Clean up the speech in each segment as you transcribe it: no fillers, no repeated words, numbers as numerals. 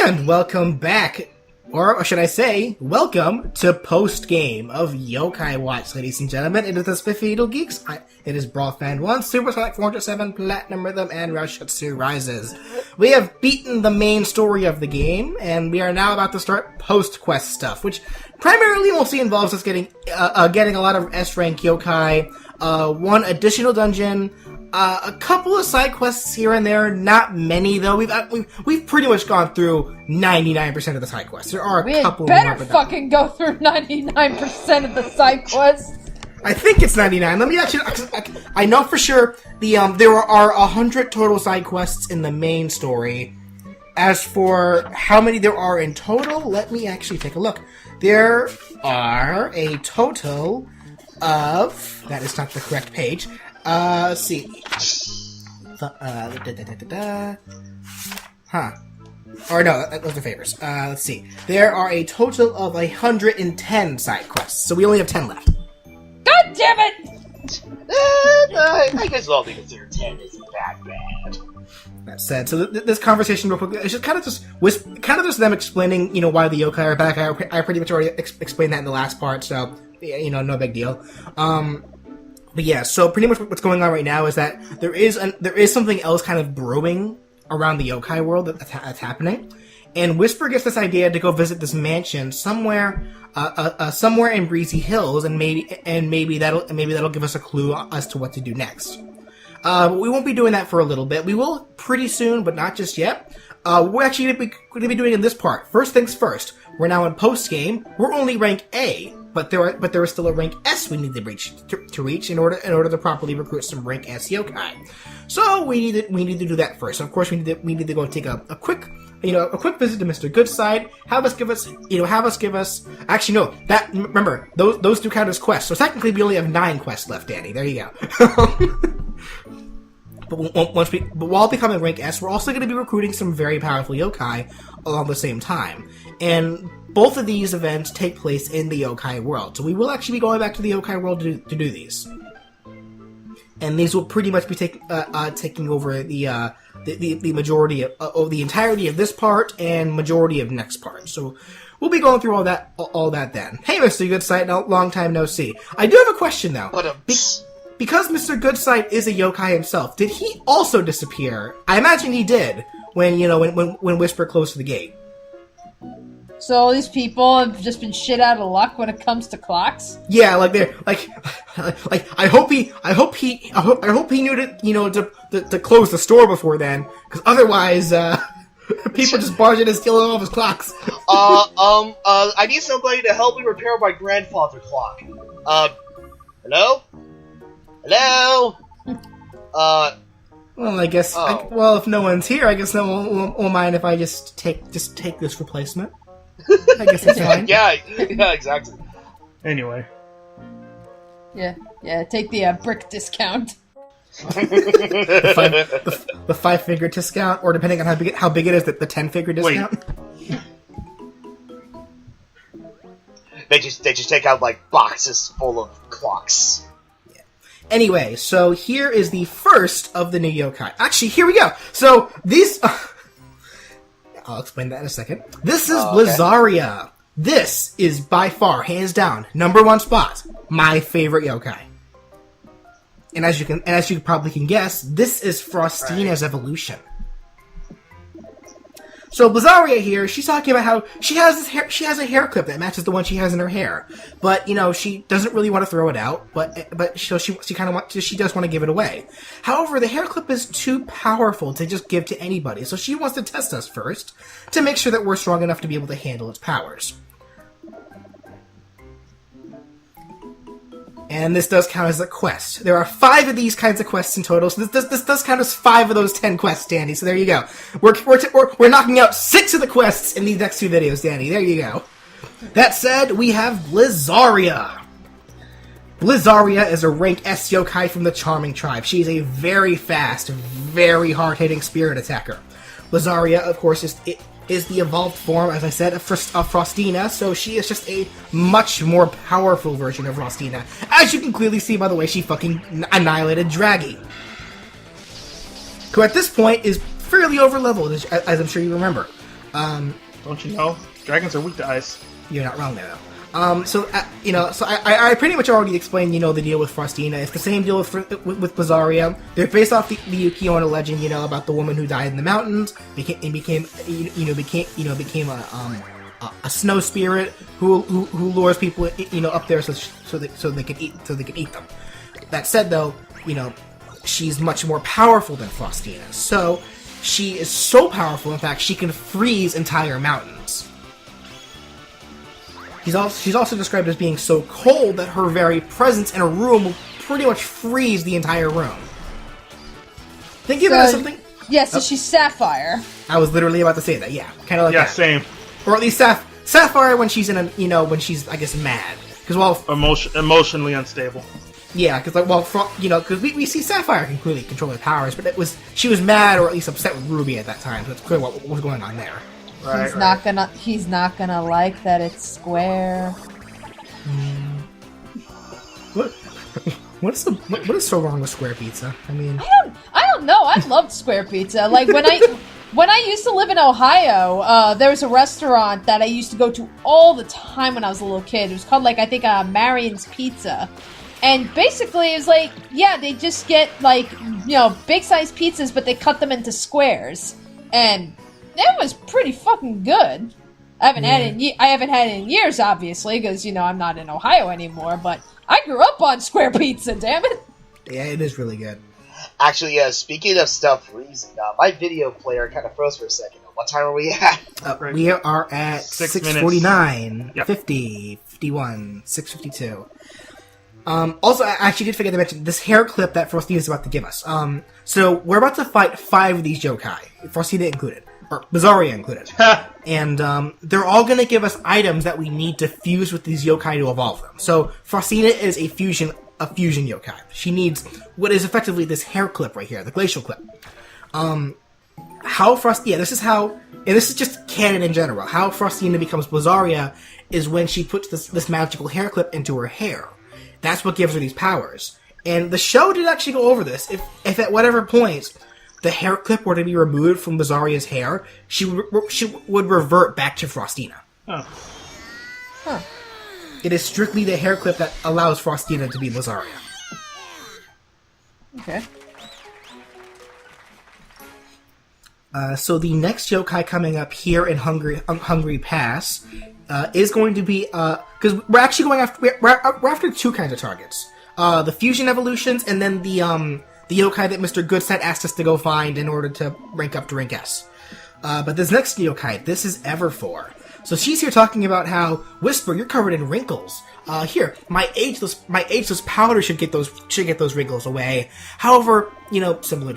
And welcome back, or should I say, welcome to post-game of Yokai Watch, ladies and gentlemen. It is the SpiffyNeedleGeeks. It is Brawl Fan 1, Supersonic 407, PlatinumRhythm, and RoushutsuRises. We have beaten the main story of the game, and we are now about to start post-quest stuff, which primarily mostly involves us getting a lot of S-rank Yokai, one additional dungeon, a couple of side quests here and there, not many though. We've pretty much gone through 99% of the side quests. There are a couple more. We better fucking go through 99% of the side quests. I think it's 99. Let me actually. I know for sure there are 100 total side quests in the main story. As for how many there are in total, let me actually take a look. There are a total of. That is not the correct page. Let's see. Or no, those are favors. Let's see. There are a total of 110 side quests, so we only have 10 left. God damn it! I guess all we consider 10 isn't that bad. That said, so this conversation real quick, it's just kind of just them explaining, why the yokai are back. I pretty much already explained that in the last part, so, no big deal. But yeah, so pretty much what's going on right now is that there is something else kind of brewing around the yokai world that's happening, and Whisper gets this idea to go visit this mansion somewhere in Breezy Hills, and maybe that'll give us a clue as to what to do next. But we won't be doing that for a little bit. We will pretty soon, but not just yet. We're actually going to be doing in this part. First things first. We're now in post game. We're only rank A. But there is still a rank S we need to reach in order to properly recruit some rank S yokai. So we need to do that first. So of course we need to go take a quick visit to Mr. Goodside. Have us give us. Actually no, remember those do count as quests. So technically we only have 9 quests left, Danny. There you go. But while becoming rank S, we're also going to be recruiting some very powerful yokai along the same time. And both of these events take place in the yokai world. So we will actually be going back to the yokai world to do these. And these will pretty much be taking over the majority of the entirety of this part and majority of next part. So we'll be going through all that then. Hey, Mr. Goodsight, long time no see. I do have a question though. Because Mr. Goodsight is a yokai himself, did he also disappear? I imagine he did when Whisper closed the gate. So all these people have just been shit out of luck when it comes to clocks? Yeah, I hope he knew to close the store before then, because otherwise people just barge in and steal all of his clocks. I need somebody to help me repair my grandfather clock. Hello? Hello? Well, I guess. Oh. If no one's here, I guess no one will mind if I just take this replacement. I guess that's fine. yeah, exactly. Anyway. Yeah, take the brick discount. the 5-figure discount, or depending on how big it is, the 10-figure discount. Wait. They just take out boxes full of clocks. Yeah. Anyway, so here is the first of the new yokai. Actually, here we go. So these. I'll explain that in a second. This is Blizzaria. Okay. This is by far, hands down, #1 spot. My favorite yokai. And as you probably can guess, this is Frostina's evolution. So Blizzaria here, she's talking about how she has a hair clip that matches the one she has in her hair, but she doesn't really want to throw it out, but she does want to give it away. However, the hair clip is too powerful to just give to anybody, so she wants to test us first to make sure that we're strong enough to be able to handle its powers. And this does count as a quest. There are 5 of these kinds of quests in total, so this does count as 5 of those 10 quests, Danny. So there you go. We're knocking out 6 of the quests in these next 2 videos, Danny. There you go. That said, we have Blizzaria. Blizzaria is a rank S yokai from the Charming tribe. She is a very fast, very hard-hitting spirit attacker. Blizzaria, of course, is the evolved form, as I said, of Frostina, so she is just a much more powerful version of Frostina, as you can clearly see by the way she fucking annihilated Draggy, who at this point is fairly over-leveled, as I'm sure you remember. Don't you know? Dragons are weak to ice. You're not wrong there, though. I pretty much already explained, the deal with Frostina. It's the same deal with Bizarria. They're based off the Yuki-Onna legend, about the woman who died in the mountains, became a snow spirit who lures people, up there so they can eat them. That said, though, she's much more powerful than Frostina. So she is so powerful, in fact, she can freeze entire mountains. She's also described as being so cold that her very presence in a room will pretty much freeze the entire room. Think of it as something... Yeah, so she's Sapphire. I was literally about to say that, yeah. Kind of like that. Yeah, same. Or at least Sapphire when she's when she's, I guess, mad. Because emotionally unstable. Yeah, because because we see Sapphire can clearly control her powers, but she was mad or at least upset with Ruby at that time, so that's clear what was going on there. Right, he's not gonna like that it's square. What is so wrong with square pizza? I mean, I don't know. I loved square pizza. Like when I used to live in Ohio, there was a restaurant that I used to go to all the time when I was a little kid. It was called Marion's Pizza. And basically it was they just get big size pizzas, but they cut them into squares. And that was pretty fucking good. I haven't had it in years, obviously, because I'm not in Ohio anymore. But I grew up on square pizza. Damn it! Yeah, it is really good. Actually, speaking of stuff freezing, my video player kind of froze for a second. What time are we at? We are at 6:49, yep. 50, 51, 6:52. Also, I actually did forget to mention this hair clip that Frostina is about to give us. So we're about to fight 5 of these yokai, Frostina included. Or Bizarria included. And they're all going to give us items that we need to fuse with these yokai to evolve them. So Frostina is a fusion yokai. She needs what is effectively this hair clip right here, the glacial clip. This is just canon in general. How Frostina becomes Bizarria is when she puts this magical hair clip into her hair. That's what gives her these powers. And the show did actually go over this. If at whatever point the hair clip were to be removed from Bizarria's hair, she would revert back to Frostina. Oh. Huh. It is strictly the hair clip that allows Frostina to be Bizarria. Okay. So the next yokai coming up here in Hungry Pass is going to be because we're actually going after we're after 2 kinds of targets: the fusion evolutions and then the yokai that Mr. Goodset asked us to go find in order to rank up to rank S. But this next yokai, this is Everfor. So she's here talking about how, Whisper, you're covered in wrinkles. Here, my ageless powder should get those wrinkles away. However, similarly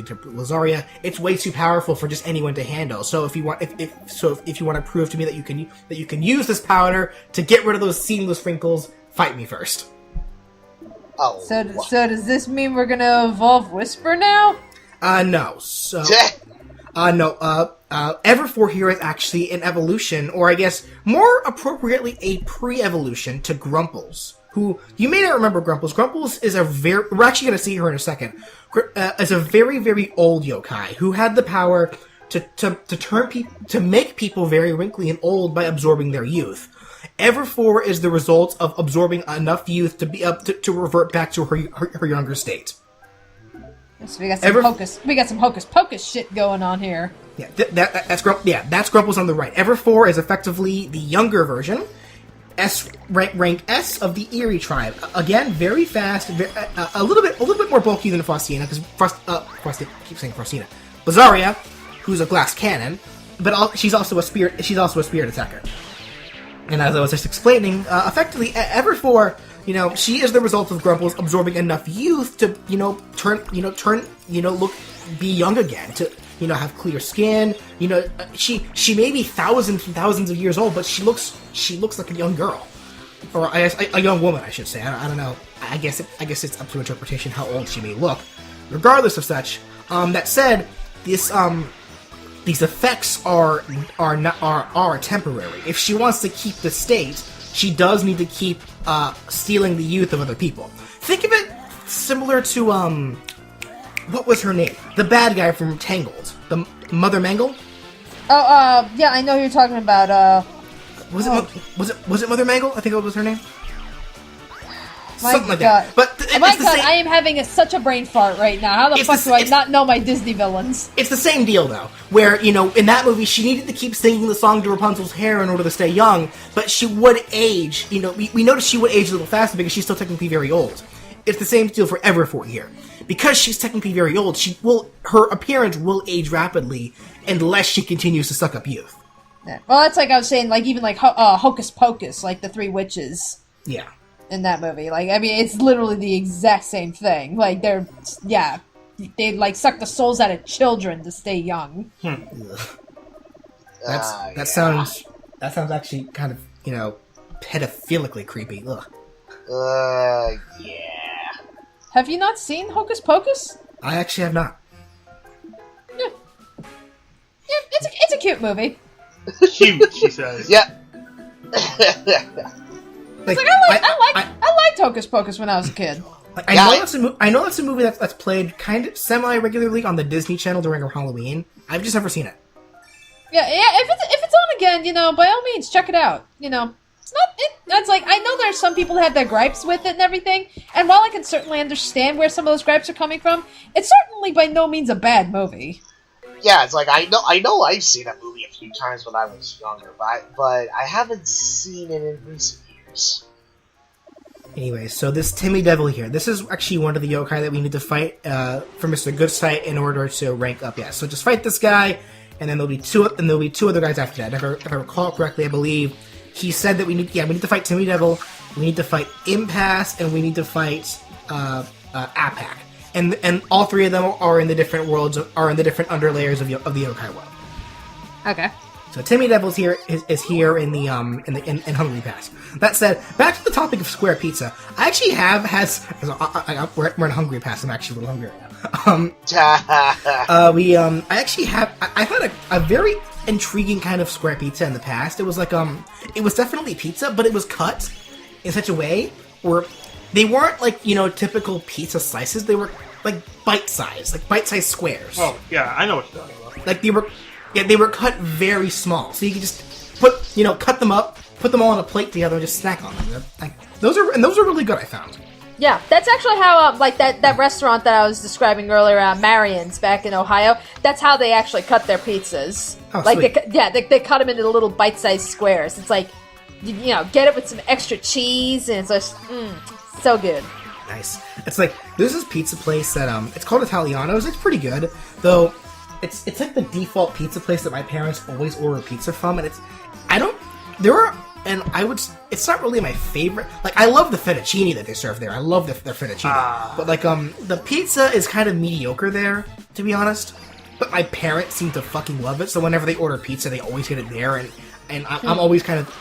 to Lazaria, it's way too powerful for just anyone to handle. So if you want to prove to me that you can use this powder to get rid of those seamless wrinkles, fight me first. Oh. So does this mean we're gonna evolve Whisper now? No. So, no. Everfor here is actually an evolution, or I guess more appropriately a pre-evolution to Grumples, who you may not remember Grumples. Grumples is we're actually going to see her in a second, is a very, very old yokai who had the power to make people very wrinkly and old by absorbing their youth. Everfor is the result of absorbing enough youth to be up to revert back to her younger state. So we got some hocus pocus shit going on here. Yeah, that's Grumples on the right. Everfor is effectively the younger version, rank S of the Eerie tribe. Again, very fast, a little bit more bulky than Frostina, because Frostina, I keep saying Frostina. Bizarria, who's a glass cannon, but she's also a spirit attacker. And as I was just explaining, effectively, Everfor, she is the result of Grumples absorbing enough youth to, be young again, to, have clear skin. She may be thousands and thousands of years old, but she looks like a young girl, or I guess a young woman, I should say. I don't know. I guess it's up to interpretation how old she may look. Regardless of such, that said, these effects are temporary. If she wants to keep the state, she does need to keep stealing the youth of other people. Think of it similar to what was her name? The bad guy from Tangled, the Mother Mangle. Oh, yeah, I know who you're talking about. Was it Mother Mangle? I think it was her name. My Something like God. that. But Oh my it's the God, same. I am having such a brain fart right now. How the fuck do I not know my Disney villains? It's the same deal, though, where, you know, in that movie, she needed to keep singing the song to Rapunzel's hair in order to stay young, but she would age, you know, we noticed she would age a little faster because she's still technically very old. It's the same deal for Everforth here. Because she's technically very old, her appearance will age rapidly unless she continues to suck up youth. Yeah. Well, that's like I was saying, like, even like Hocus Pocus, like the three witches. Yeah. In that movie. Like, I mean, it's literally the exact same thing. Like, they like suck the souls out of children to stay young. That sounds actually kind of, you know, pedophilically creepy. Ugh. Yeah. Have you not seen Hocus Pocus? I actually have not. Yeah, it's a cute movie. Cute, she says. Yeah. Like, I liked Hocus Pocus when I was a kid. I know that's a movie that's played kind of semi-regularly on the Disney Channel during Halloween. I've just never seen it. Yeah. If it's on again, you know, by all means, check it out. You know, that's like, I know there's some people that have their gripes with it and everything, and while I can certainly understand where some of those gripes are coming from, it's certainly by no means a bad movie. Yeah, it's like, I know I've seen that movie a few times when I was younger, but I haven't seen it in recent years. Anyway, so this Timmy Devil here, this is actually one of the yokai that we need to fight for Mr. Goodsight in order to rank up. Yeah, so just fight this guy, and then there'll be two other guys after that. If I recall correctly, I believe he said that we need to fight Timmy Devil, we need to fight Impasse, and we need to fight Apak. And all three of them are in the different worlds, are in the different underlayers of the yokai world. Okay. So Timmy Devil's here is here in the in Hungry Pass. That said, back to the topic of Square Pizza. I actually we're in Hungry Pass. I'm actually a little hungry right now. I've had a very intriguing kind of Square Pizza in the past. It was like it was definitely pizza, but it was cut in such a way where they weren't like, you know, typical pizza slices. They were like bite-sized squares. Oh, yeah, I know what you're talking about. Like they were cut very small, so you could just cut them up, put them all on a plate together, and just snack on them. Like, those are really good, I found. Yeah, that's actually how like that restaurant that I was describing earlier, Marion's back in Ohio. That's how they actually cut their pizzas. Oh, like sweet. they cut them into little bite-sized squares. It's like, you know, get it with some extra cheese, and it's just so good. Nice. It's like there's this pizza place that it's called Italiano's. It's pretty good, though. It's like the default pizza place that my parents always order pizza from, and it's not really my favorite. Like, I love the fettuccine that they serve there. I love their fettuccine. But like the pizza is kind of mediocre there, to be honest. But my parents seem to fucking love it, so whenever they order pizza, they always get it there, and I'm always kind of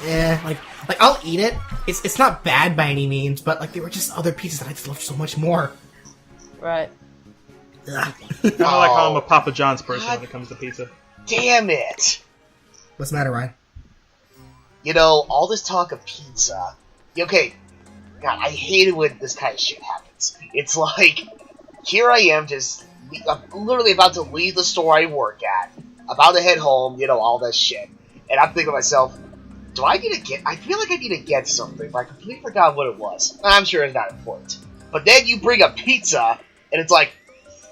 like I'll eat it. It's not bad by any means, but like there were just other pizzas that I just loved so much more. Right. I like how I'm a Papa John's person when it comes to pizza. Damn it! What's the matter, Ryan? You know, all this talk of pizza. Okay, God, I hate it when this kind of shit happens. It's like, here I am, I'm literally about to leave the store I work at, about to head home, you know, all that shit. And I'm thinking to myself, I feel like I need to get something, but I completely forgot what it was. I'm sure it's not important. But then you bring a pizza, and it's like,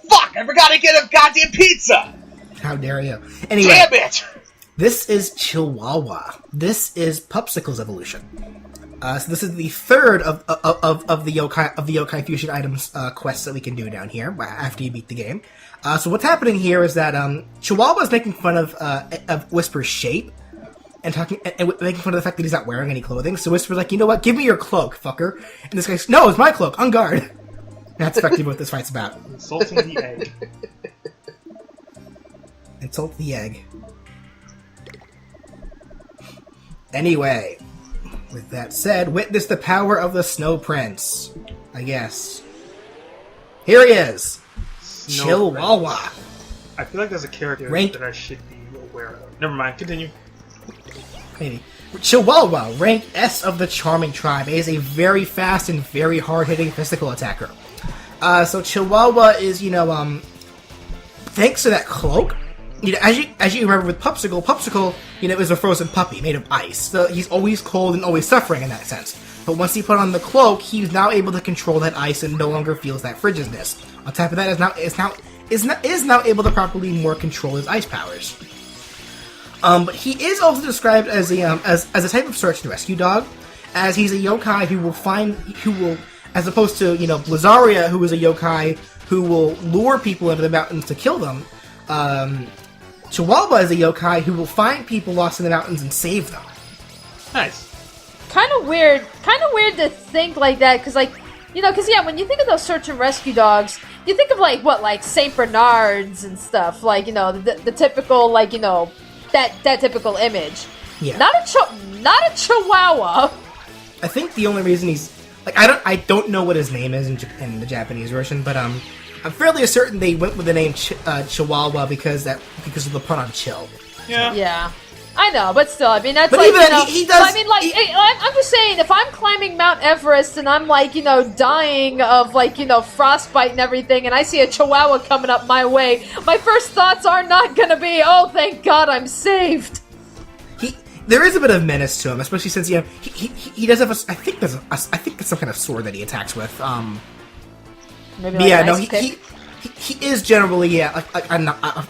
fuck, I forgot to get a goddamn pizza! How dare you? Anyway, damn it! This is Chihuahua. This is Pupsicle's evolution. So this is the third of the yokai fusion items quests that we can do down here after you beat the game. So what's happening here is that Chihuahua is making fun of Whisper's shape and making fun of the fact that he's not wearing any clothing. So Whisper's like, you know what? Give me your cloak, fucker. And this guy's, no, it's my cloak. On guard. That's effectively what this fight's about. Insulting the egg. Insult the egg. Anyway, with that said, witness the power of the Snow Prince. I guess. Here he is. Chihuahua. I feel like there's a character that I should be aware of. Never mind, continue. Maybe. Chihuahua, rank S of the Charming Tribe, is a very fast and very hard-hitting physical attacker. So Chihuahua is, thanks to that cloak, you know, as you remember with Popsicle, you know, is a frozen puppy made of ice. So he's always cold and always suffering in that sense. But once he put on the cloak, he's now able to control that ice and no longer feels that frigidness. On top of that, is now able to properly more control his ice powers. But he is also described as a type of search and rescue dog, as he's a yokai who will, as opposed to, you know, Blizzaria, who is a yokai who will lure people into the mountains to kill them. Chihuahua is a yokai who will find people lost in the mountains and save them. Nice. Kind of weird to think like that, because, like, you know, because, yeah, when you think of those search and rescue dogs, you think of, like St. Bernards and stuff, like, you know, the typical, like, you know, that typical image. Yeah. Not a Chihuahua. I think the only reason he's, like, I don't know what his name is in the Japanese version, but, I'm fairly certain they went with the name Chihuahua because of the pun on chill. Yeah. Yeah. I know, but still, I mean, that's but like, even you know, he does. I mean, like, I'm just saying, if I'm climbing Mount Everest and I'm, like, you know, dying of, like, you know, frostbite and everything, and I see a Chihuahua coming up my way, my first thoughts are not gonna be, oh, thank God I'm saved. There is a bit of menace to him, especially since, you know, he does have I think there's some kind of sword that he attacks with. Maybe But yeah, an no, ice pick? he is generally a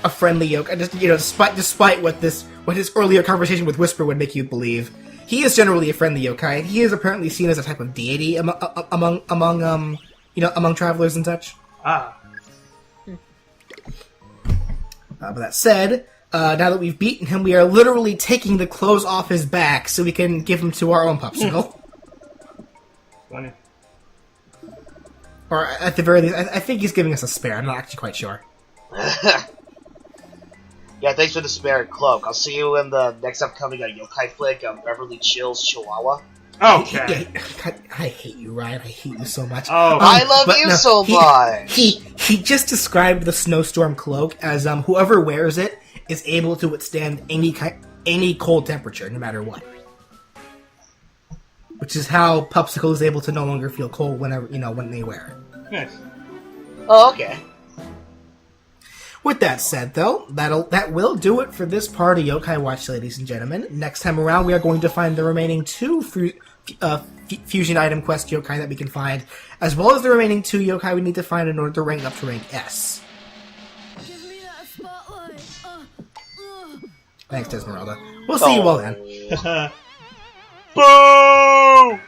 friendly yoke. Just, you know, despite what his earlier conversation with Whisper would make you believe, he is generally a friendly yokai. He is apparently seen as a type of deity among travelers and such. Ah. But that said, now that we've beaten him, we are literally taking the clothes off his back so we can give him to our own Popsicle. Funny. Or at the very least, I think he's giving us a spare. I'm not actually quite sure. Yeah, thanks for the spare cloak. I'll see you in the next upcoming yokai flick of Beverly Chills Chihuahua. Okay. God, I hate you, Ryan. I hate you so much. Oh. I love you so much! He just described the snowstorm cloak as whoever wears it is able to withstand any cold temperature, no matter what. Which is how Popsicle is able to no longer feel cold whenever, you know, when they wear it. Nice. Oh, okay. With that said, though, that will do it for this part of Yokai Watch, ladies and gentlemen. Next time around, we are going to find the remaining 2 fusion item quest yokai that we can find, as well as the remaining 2 yokai we need to find in order to rank up to rank S. Give me that spotlight. Thanks, Desmeralda. We'll see you all then. Boo!